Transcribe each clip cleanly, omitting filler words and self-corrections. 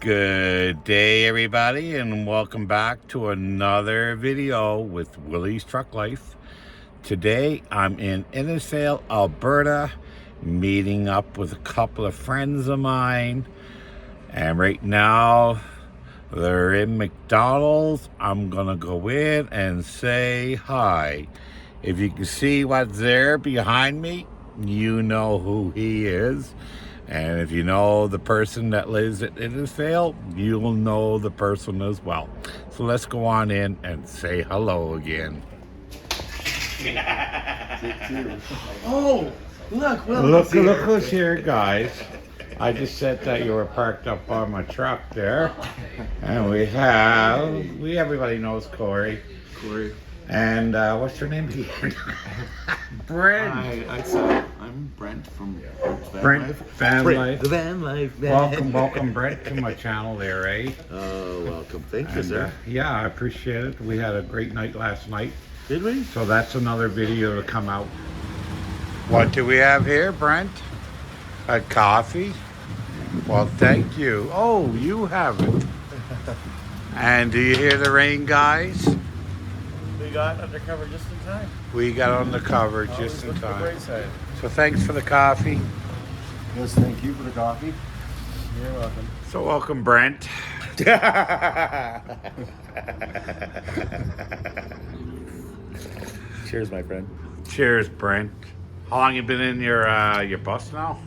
Good day, everybody, and welcome back to another video with Willie's Truck Life. Today, I'm in Innisfail, Alberta, meeting up with a couple of friends of mine. And right now, they're in McDonald's. I'm gonna go in and say hi. If you can see what's there behind me, you know who he is. And if you know the person that lives at Innisfail, you'll know the person as well. So let's go on in and say hello again. Oh, look, Will. Look who's here, guys. I just said that you were parked up on my truck there. And everybody knows Cory. Cory. And what's your name again? Brent. I'm Brent from Brent, Vanlife. The Vanlife. Man. Welcome, Brent, to my channel there, eh? Oh, welcome. Thank you, sir. Yeah, I appreciate it. We had a great night last night. Did we? So that's another video to come out. What do we have here, Brent? A coffee? Well, thank you. Oh, you have it. And do you hear the rain, guys? We got undercover just in time. We got on the cover just in Look at the time. bright side. So thanks for the coffee. Yes, thank you for the coffee. You're welcome. So welcome, Brent. Cheers, my friend. Cheers, Brent. How long you been in your bus now?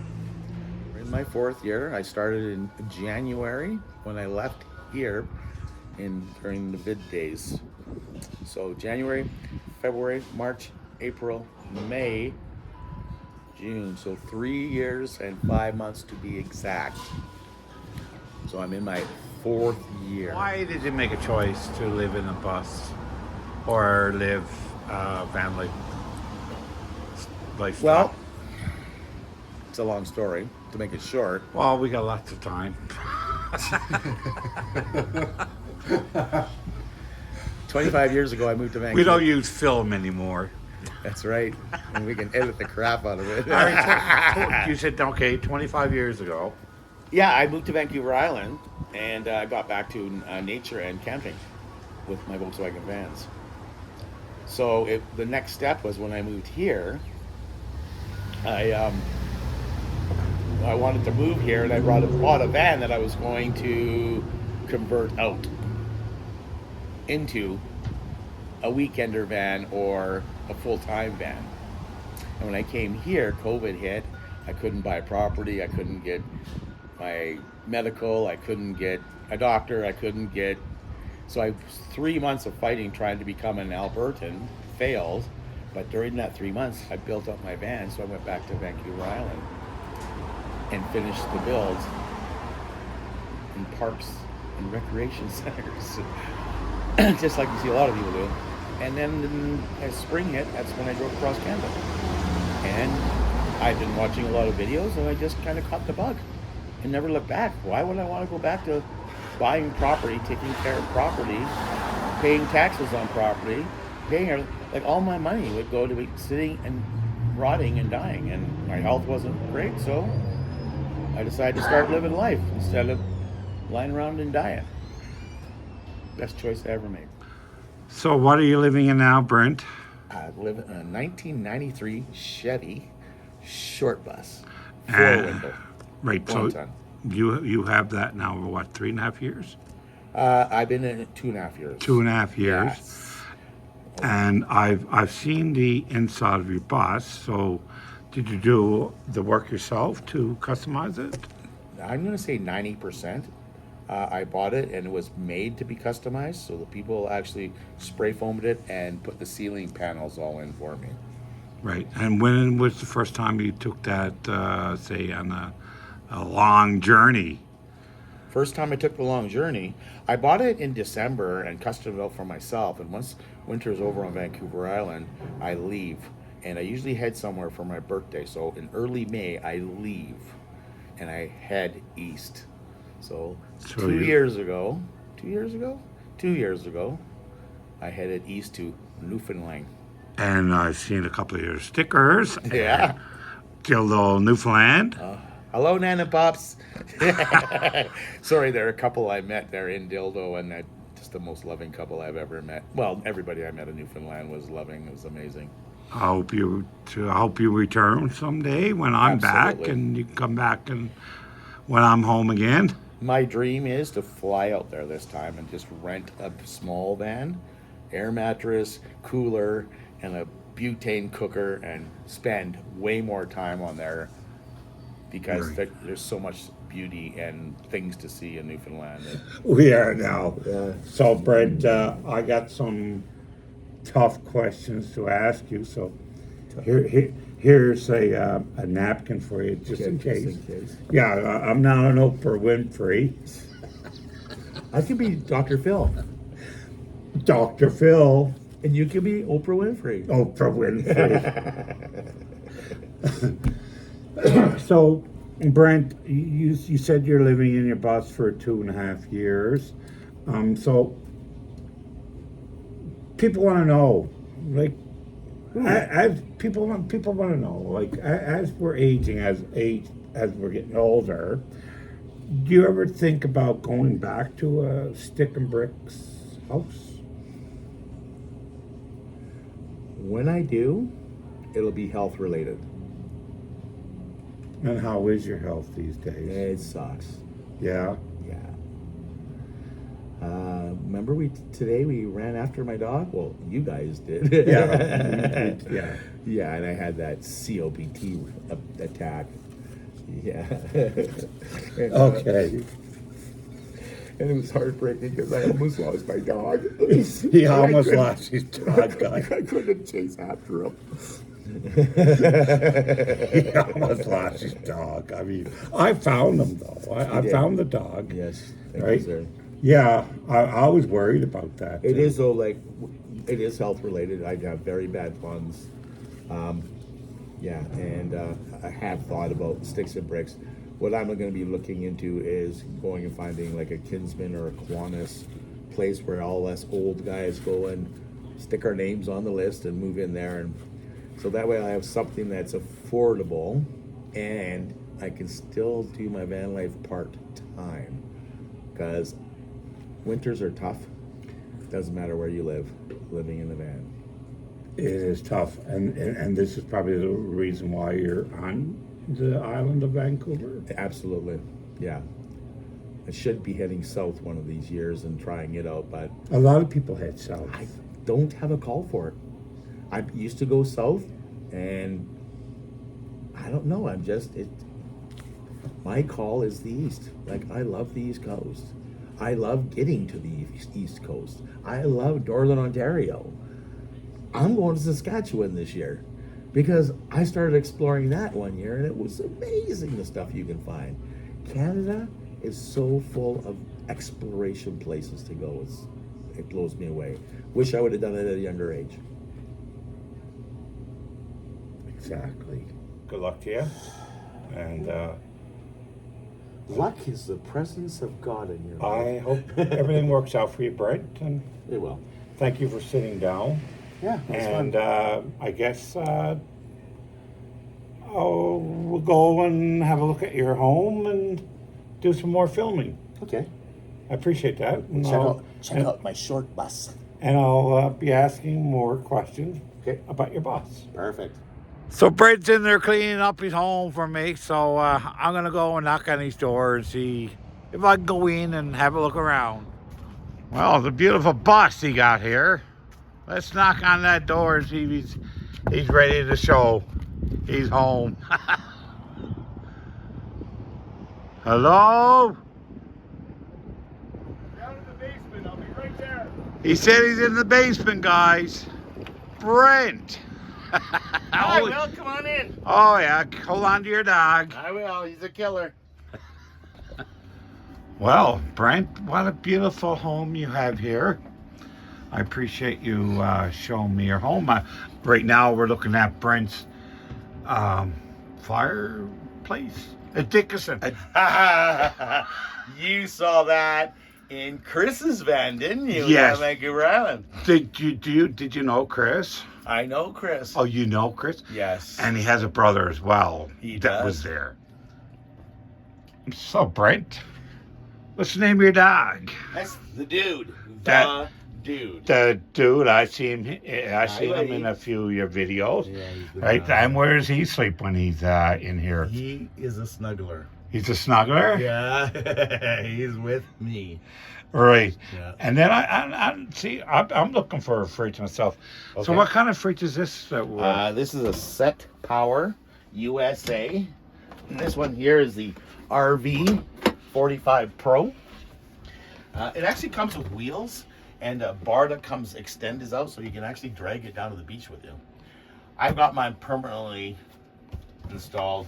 We're in my 4th year. I started in January when I left here during the vid days. So January, February, March, April, May, June. So 3 years and 5 months to be exact. So I'm in my 4th year. Why did you make a choice to live in a bus or live van lifestyle? Well, it's a long story. To make it short, Well, we got lots of time. 25 years ago, I moved to Vancouver. We don't use film anymore. That's right. And we can edit the crap out of it. All right, you said, okay, 25 years ago. Yeah, I moved to Vancouver Island and got back to nature and camping with my Volkswagen vans. So the next step was when I moved here, I wanted to move here, and I bought a van that I was going to convert out into a weekender van or a full-time van. And when I came here, COVID hit. I couldn't buy property. I couldn't get my medical. I couldn't get a doctor. So 3 months of fighting trying to become an Albertan failed. But during that 3 months, I built up my van. So I went back to Vancouver Island and finished the build in parks and recreation centers. Just like you see a lot of people do. And then as spring hit, that's when I drove across Canada. And I've been watching a lot of videos, and I just kind of caught the bug and never looked back. Why would I want to go back to buying property, taking care of property, paying taxes on property, paying everything? Like, all my money would go to sitting and rotting and dying, and my health wasn't great, so I decided to start living life instead of lying around and dying. Best choice I ever made. So what are you living in now, Brent? I live in a 1993 Chevy short bus, 4-window. Right, so 1 ton. you have that now for what, 3.5 years? I've been in it 2.5 years. 2.5 years. Yes. And I've seen the inside of your bus. So did you do the work yourself to customize it? I'm going to say 90%. I bought it, and it was made to be customized, so the people actually spray foamed it and put the ceiling panels all in for me. Right. And when was the first time you took that, say, on a long journey? First time I took the long journey, I bought it in December and custom it out for myself. And once winter's over on Vancouver Island, I leave. And I usually head somewhere for my birthday. So in early May, I leave and I head east. So 2 years ago, I headed east to Newfoundland. And I've seen a couple of your stickers. Yeah. Gildo, Newfoundland. Hello, Nana Pops. Sorry, there are a couple I met there in Dildo, and that just the most loving couple I've ever met. Well, everybody I met in Newfoundland was loving. It was amazing. I hope you return someday when I'm back, Absolutely. and you can come back and when I'm home again. My dream is to fly out there this time and just rent a small van, air mattress, cooler, and a butane cooker, and spend way more time on there because Right. there's so much beauty and things to see in Newfoundland. We are now. Yeah. So, Brent, I got some tough questions to ask you. So, here's a napkin for you, just in case. Yeah, I'm not an Oprah Winfrey. I could be Dr. Phil, Dr. Phil, and you could be Oprah Winfrey. Oprah Winfrey. So, Brent, you said you're living in your bus for 2.5 years. So, people want to know, like, as people want to know, like, as we're aging, as we're getting older, do you ever think about going back to a stick and bricks house? When I do, it'll be health related. And how is your health these days? It sucks. Yeah. Yeah. Remember today we ran after my dog? Well, you guys did. Yeah. Yeah. Yeah, and I had that COPT attack. Yeah. And, Okay. and it was heartbreaking because I almost lost my dog. He almost lost his dog. I couldn't chase after him. He almost lost his dog. I mean, I found him though. I did. found the dog. Yes. Thank Right? you, sir. Yeah, I was worried about that. It is though, like, it is health related. I have very bad lungs. Yeah, and I have thought about sticks and bricks. What I'm going to be looking into is going and finding like a Kinsman or a Kiwanis place where all us old guys go and stick our names on the list and move in there, and so that way I have something that's affordable and I can still do my van life part time, because winters are tough. Doesn't matter where you live, living in the van. It is tough, and this is probably the reason why you're on the island of Vancouver. Absolutely, yeah. I should be heading south one of these years and trying it out, but A lot of people head south. I don't have a call for it. I used to go south, and I don't know. My call is the east. Like, I love the East Coast. I love getting to the East Coast. I love Northern Ontario. I'm going to Saskatchewan this year because I started exploring that one year, and it was amazing the stuff you can find. Canada is so full of exploration places to go. It blows me away. Wish I would have done it at a younger age. Exactly. Good luck to you. And Luck is the presence of God in your life. I hope everything works out for you, Brent. And It will. thank you for sitting down. Yeah, And I guess we'll go and have a look at your home and do some more filming. okay. I appreciate that. And Check out my short bus. And I'll be asking more questions Okay. about your boss. Perfect. So Brent's in there cleaning up his home for me. So I'm going to go and knock on his door and see if I can go in and have a look around. Well, the beautiful bus he got here. Let's knock on that door and see if he's ready to show he's home. Hello? Down in the basement, I'll be right there. He said he's in the basement, guys. Brent. Hi, Will, come on in. Oh, yeah. Hold on to your dog. I will, he's a killer. Well, Brent, what a beautiful home you have here. I appreciate you showing me your home. Right now, we're looking at Brent's fireplace at Dickinson. You saw that in Chris's van, didn't you? Yes. Down Vancouver Island. Did you know Chris? I know Chris. Oh, you know Chris? Yes. And he has a brother as well He that does. was there. So, Brent, what's the name of your dog? That's the dude. That- Dude. The dude, I seen him in buddy. a few of your videos. Yeah, he's the Right, dog. and where does he sleep when he's in here? He is a snuggler. He's a snuggler? Yeah, he's with me. Right. Yeah. And then I'm looking for a fridge myself. So Okay. what kind of fridge is this? This is a Set Power USA. And this one here is the RV 45 Pro. It actually comes with wheels, and a bar that comes extended out, so you can actually drag it down to the beach with you. I've got mine permanently installed.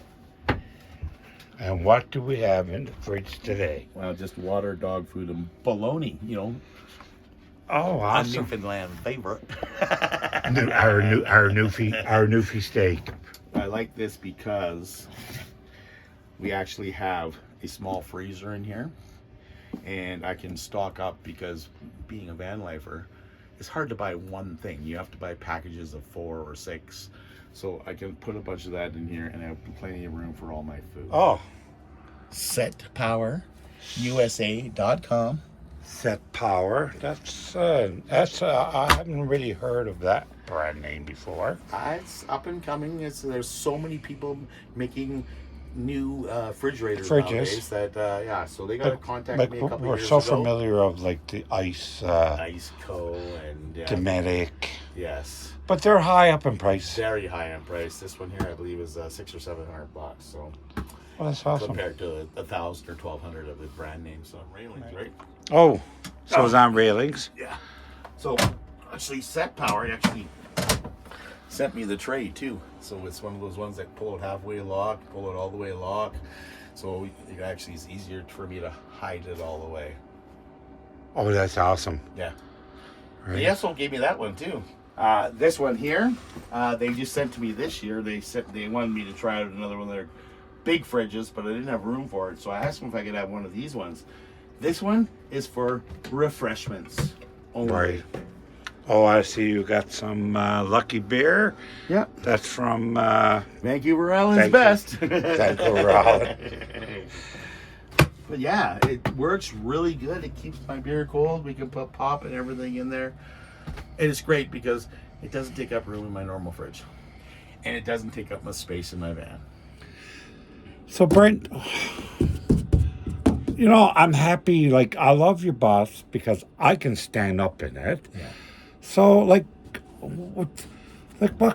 And what do we have in the fridge today? Well, just water, dog food, and bologna. You know, Oh, a awesome! Newfoundland favorite. Our Newfie steak. I like this because we actually have a small freezer in here, and I can stock up, because being a van lifer, it's hard to buy one thing. You have to buy packages of 4 or 6. So I can put a bunch of that in here and have plenty of room for all my food. Oh, SetPowerUSA.com. Set Power. That's I haven't really heard of that brand name before. It's up and coming. There's so many people making new refrigerators Fridges. nowadays that so they got to contact me a couple We're years so ago. familiar of like the Ice, Iceco and Dometic, yes, but they're high up in price. very high in price. This one here, I believe, is $600 or $700. So Well, that's awesome. compared to 1,000 or 1,200 of the brand name railings, right? Oh, so it's on railings. Yeah. So actually, Set Power actually sent me the tray too. So it's one of those ones that pull it halfway lock, pull it all the way lock. So it actually is easier for me to hide it all the way. Oh, that's awesome. Yeah. Right. They also gave me that one too. This one here, they just sent to me this year. They wanted me to try out another one of their big fridges, but I didn't have room for it. So I asked them if I could have one of these ones. This one is for refreshments only. Right. Oh, I see you got some Lucky Beer. Yeah. That's from Vancouver Island's Thank you. best. Vancouver Island. But yeah, it works really good. It keeps my beer cold. We can put pop and everything in there. And it's great because it doesn't take up room in my normal fridge. And it doesn't take up much space in my van. So, Brent, you know, I'm happy. Like, I love your bus because I can stand up in it. Yeah. So, what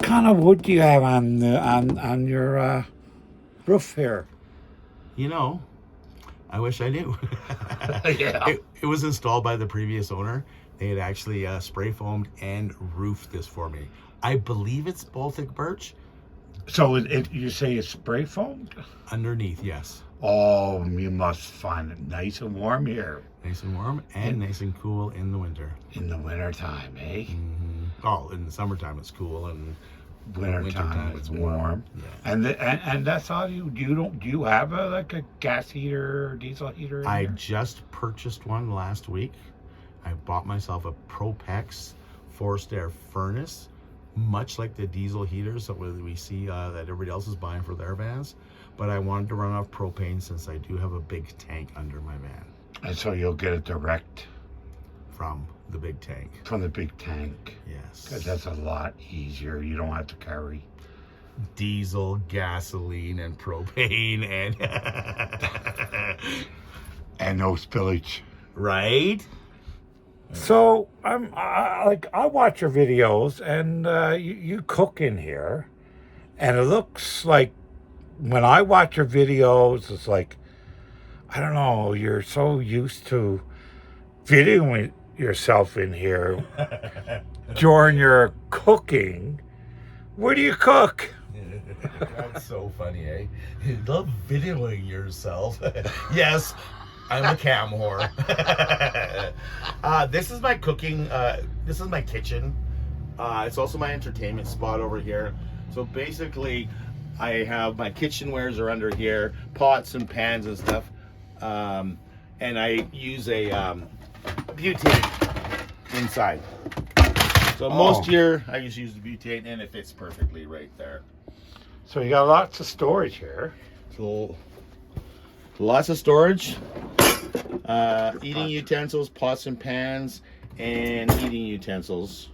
kind of wood do you have on your roof here? You know, I wish I knew. Yeah. It was installed by the previous owner. They had actually spray foamed and roofed this for me. I believe it's Baltic birch. So, you say it's spray foamed? Underneath, yes. Oh, you must find it nice and warm here Nice and warm and nice and cool in the winter. in the wintertime, eh? Oh, in the summertime it's cool, and Wintertime it's warm. Yeah. And that's all do you have a gas heater or diesel heater in I there? just purchased one last week. I bought myself a Propex forced air furnace, much like the diesel heaters that we see that everybody else is buying for their vans. But I wanted to run off propane since I do have a big tank under my van And so you'll get it direct from the big tank. from the big tank. Yes. Because that's a lot easier. You don't have to carry. Diesel, gasoline, and propane, and And no spillage. right. So I watch your videos and you cook in here, and it looks like when I watch your videos, it's like, I don't know, you're so used to videoing yourself in here during your cooking. Where do you cook? That's so funny, eh? You love videoing yourself. Yes, I'm a cam whore. This is my cooking, this is my kitchen. It's also my entertainment spot over here. So basically, I have my kitchenwares are under here, pots and pans and stuff. And I use a butane inside. So most year, I just use the butane and it fits perfectly right there. So you got lots of storage here. It's a Lots of storage. Eating utensils, pots and pans, and eating utensils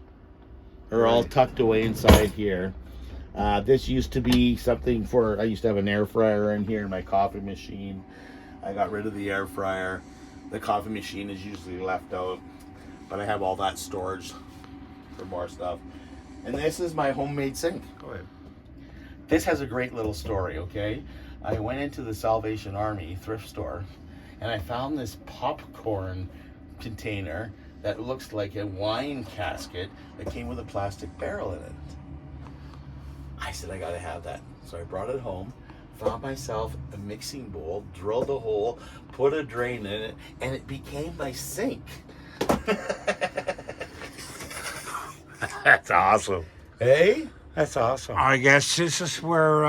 are all tucked away inside here. This used to be something for, I used to have an air fryer in here, my coffee machine. I got rid of the air fryer. The coffee machine is usually left out, but I have all that storage for more stuff. And this is my homemade sink. Go ahead. This has a great little story, okay? I went into the Salvation Army thrift store and I found this popcorn container that looks like a wine casket that came with a plastic barrel in it. I said, I gotta have that. So I brought it home, found myself a mixing bowl, drilled a hole, put a drain in it, and it became my sink. That's awesome. Hey? That's awesome. I guess this is where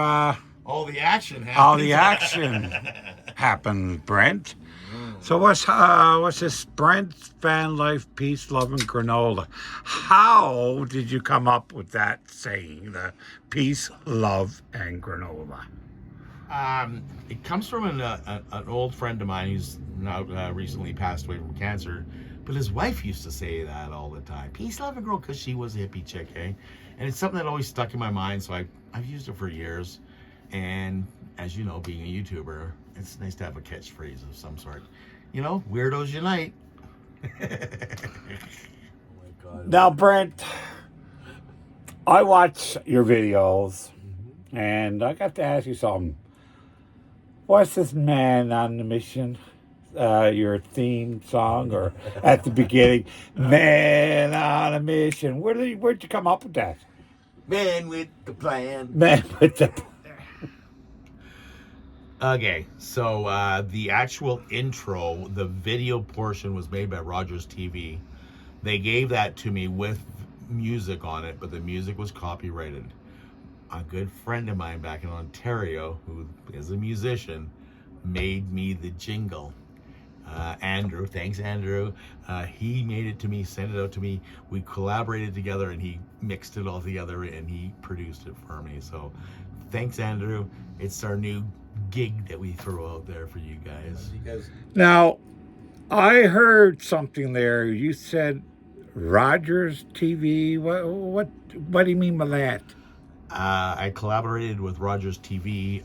All the action happens. all the action happened, Brent. So what's this Brent Vanlife Peace, Love, and Granola? How did you come up with that saying, the peace, love, and granola? It comes from an old friend of mine who's now recently passed away from cancer, but his wife used to say that all the time. Peace, love, and granola, because she was a hippie chick, eh? And it's something that always stuck in my mind, so I've used it for years. And as you know, being a YouTuber, it's nice to have a catchphrase of some sort. You know, weirdos unite. Oh my God. Now, Brent, I watch your videos, and I got to ask you something. What's this Man on the Mission? Your theme song, or at the beginning, Man on a Mission. Where'd you come up with that? Man with the plan. Man with the... Okay, so the actual intro, the video portion was made by Rogers TV. They gave that to me with music on it, but the music was copyrighted. A good friend of mine back in Ontario, who is a musician, made me the jingle. Andrew, thanks Andrew. He made it to me, sent it out to me. We collaborated together and he mixed it all together and he produced it for me. So thanks Andrew. It's our new gig that we throw out there for you guys. Now, I heard something there. You said Rogers TV. What do you mean by that? I collaborated with Rogers TV.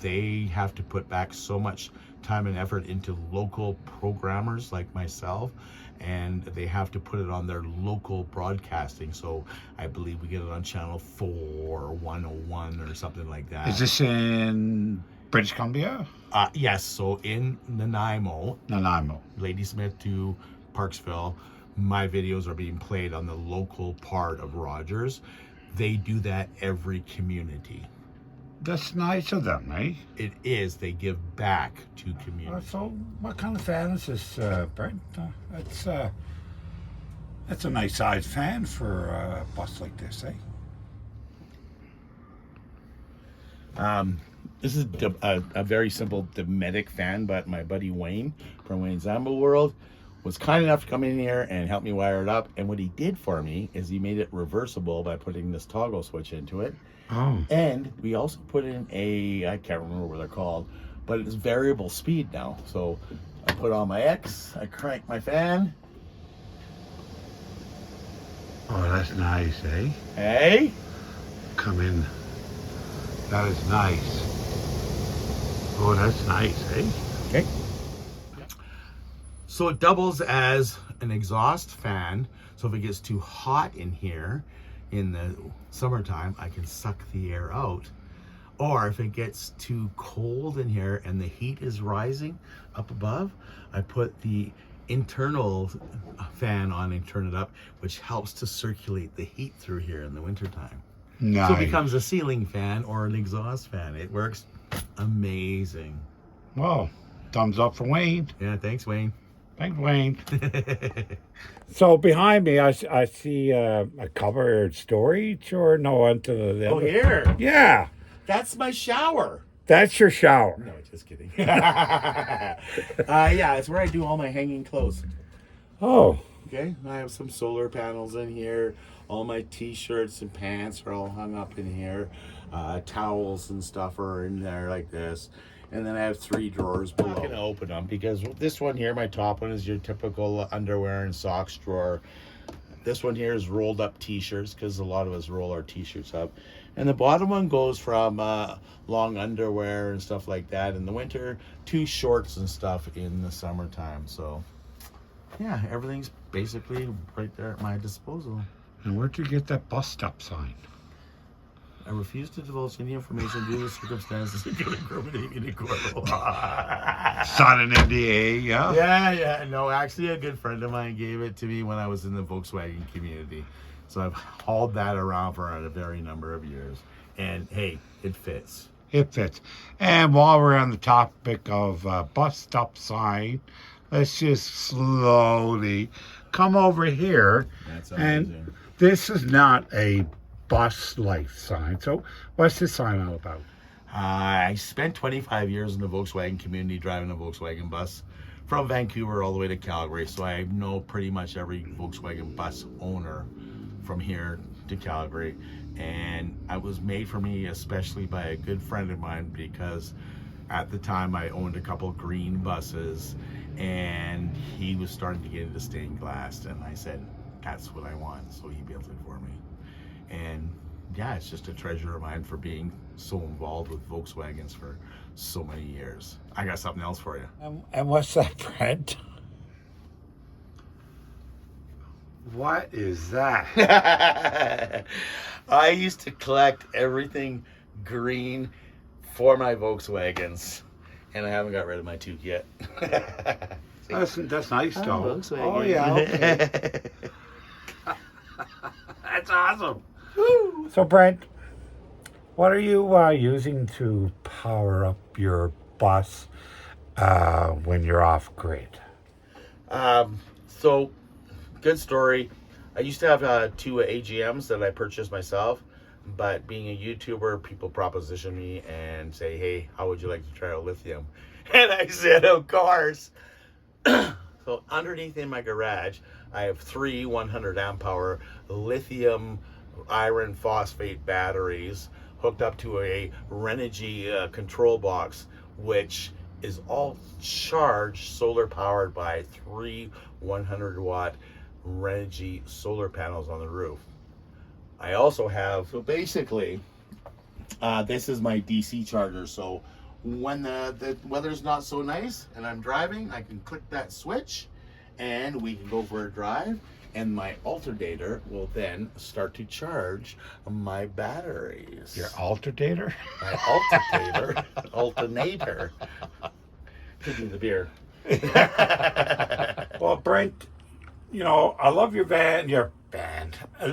They have to put back so much time and effort into local programmers like myself, and they have to put it on their local broadcasting. So I believe we get it on channel 401 or something like that. Is this in British Columbia? Yes, so in Nanaimo, Ladysmith to Parksville, my videos are being played on the local part of Rogers. They do that every community. That's nice of them, eh? It is. They give back to community. So what kind of fan is this, Brent? That's a nice sized fan for a bus like this, eh? This is a very simple Dometic fan, but my buddy Wayne from Wayne's Amble World was kind enough to come in here and help me wire it up. And what he did for me is he made it reversible by putting this toggle switch into it. Oh. And we also put in I can't remember what they're called, but it's variable speed now. So I put on my X, I crank my fan. Oh, that's nice, eh? Hey? Come in. That is nice. Oh, that's nice, eh? Okay. So it doubles as an exhaust fan. So if it gets too hot in here in the summertime, I can suck the air out. Or if it gets too cold in here and the heat is rising up above, I put the internal fan on and turn it up, which helps to circulate the heat through here in the wintertime. Nice. So it becomes a ceiling fan or an exhaust fan. It works amazing. Well, thumbs up for Wayne. Yeah, thanks, Wayne. Thanks, Wayne. So behind me, I see a covered storage, or no, onto the Oh, here. Yeah, That's my shower. that's your shower. No, just kidding. Yeah, it's where I do all my hanging clothes. Oh, Okay, I have some solar panels in here. All my t-shirts and pants are all hung up in here. Towels and stuff are in there like this. And then I have 3 drawers below. I'm not going to open them because this one here, my top one, is your typical underwear and socks drawer. This one here is rolled up t-shirts because a lot of us roll our t-shirts up. And the bottom one goes from long underwear and stuff like that in the winter to shorts and stuff in the summertime. So, yeah, everything's basically right there at my disposal. And where'd you get that bus stop sign? I refuse to divulge any information due to circumstances that could incriminate me in court. Sign an NDA, yeah? Yeah. No, actually, a good friend of mine gave it to me when I was in the Volkswagen community. So I've hauled that around for a very number of years. And, hey, it fits. It fits. And while we're on the topic of bus stop sign, let's just slowly come over here. That's amazing. And this is not a bus life sign. So what's this sign all about? I spent 25 years in the Volkswagen community driving a Volkswagen bus from Vancouver all the way to Calgary. So I know pretty much every Volkswagen bus owner from here to Calgary. And it was made for me especially by a good friend of mine because at the time I owned a couple green buses and he was starting to get into stained glass. And I said, that's what I want. So he built it for me. And yeah, it's just a treasure of mine for being so involved with Volkswagens for so many years. I got something else for you. And what's that, Brent? What is that? I used to collect everything green for my Volkswagens, and I haven't got rid of my toque yet. That's nice, though. Volkswagen. Oh, yeah, okay. That's awesome. Woo. So, Brent, what are you using to power up your bus when you're off grid? So, good story. I used to have 2 AGMs that I purchased myself, but being a YouTuber, people proposition me and say, hey, how would you like to try out lithium? And I said, of course. So underneath in my garage, I have 3 100 amp hour lithium iron phosphate batteries hooked up to a Renogy control box, which is all charged solar powered by 3 100-watt Renogy solar panels on the roof. I also have, so basically, this is my DC charger. So when the weather's not so nice and I'm driving, I can click that switch and we can go for a drive. And my alternator will then start to charge my batteries. Your alternator? My alternator. Could be the beer. Well, Brent, you know, I love your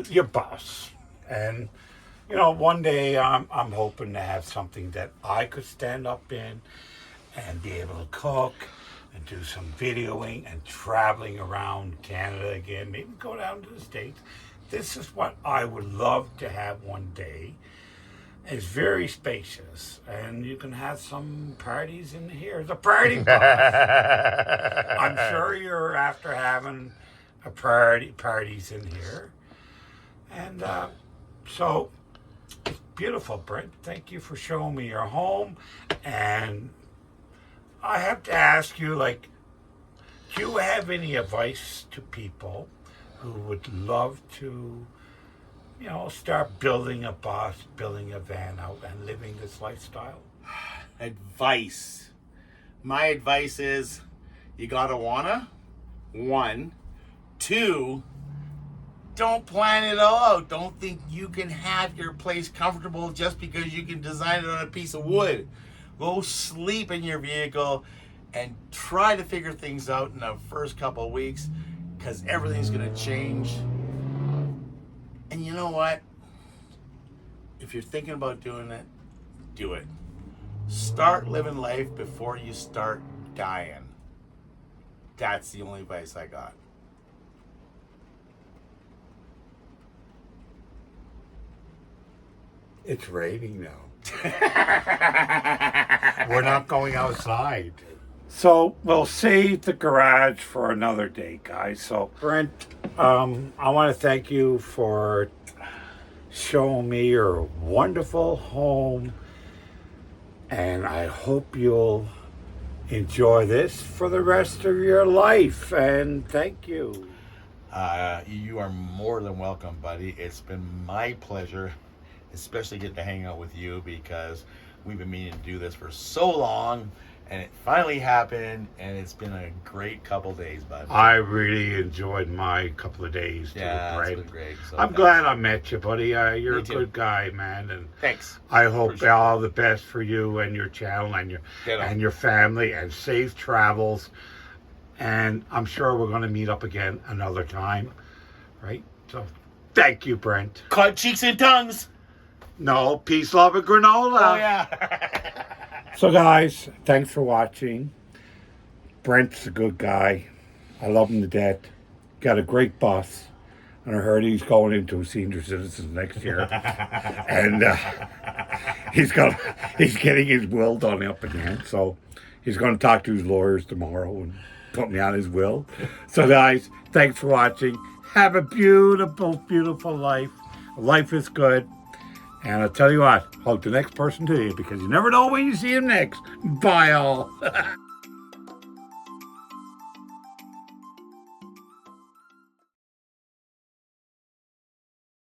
your bus. And, you know, one day I'm hoping to have something that I could stand up in and be able to cook and do some videoing and traveling around Canada again, maybe go down to the States. This is what I would love to have one day. It's very spacious, and you can have some parties in here. The party bus. I'm sure you're after having a parties in here. And so, it's beautiful, Brent. Thank you for showing me your home. And I have to ask you, like, do you have any advice to people who would love to, you know, start building a bus, building a van out and living this lifestyle? Advice. My advice is you gotta wanna. 1. 2, don't plan it all out. Don't think you can have your place comfortable just because you can design it on a piece of wood. Go sleep in your vehicle and try to figure things out in the first couple of weeks, because everything's going to change. And you know what? If you're thinking about doing it, do it. Start living life before you start dying. That's the only advice I got. It's raining now. We're not going outside. So we'll save the garage for another day, guys. So Brent, I want to thank you for showing me your wonderful home And I hope you'll enjoy this for the rest of your life. And thank you. You are more than welcome, buddy. It's been my pleasure, especially getting to hang out with you, because we've been meaning to do this for so long, and it finally happened, and it's been a great couple days, bud. I really enjoyed my couple of days too, Yeah, it's Brent. been great. So I'm glad I met you, buddy. You're Me a too. good guy, man, and Thanks. I hope Appreciate it. all the best for you and your channel and your family, and safe travels. And I'm sure we're going to meet up again another time, right? So, thank you, Brent. Caught cheeks and tongues. No, peace, love, and granola. Oh yeah. So, guys, thanks for watching. Brent's a good guy. I love him to death. Got a great boss. And I heard he's going into senior citizens next year. And he's getting his will done up again. So he's going to talk to his lawyers tomorrow and put me on his will. So, guys, thanks for watching. Have a beautiful, beautiful life. Life is good. And I'll tell you what, hug the next person to you, because you never know when you see him next. Bye, all.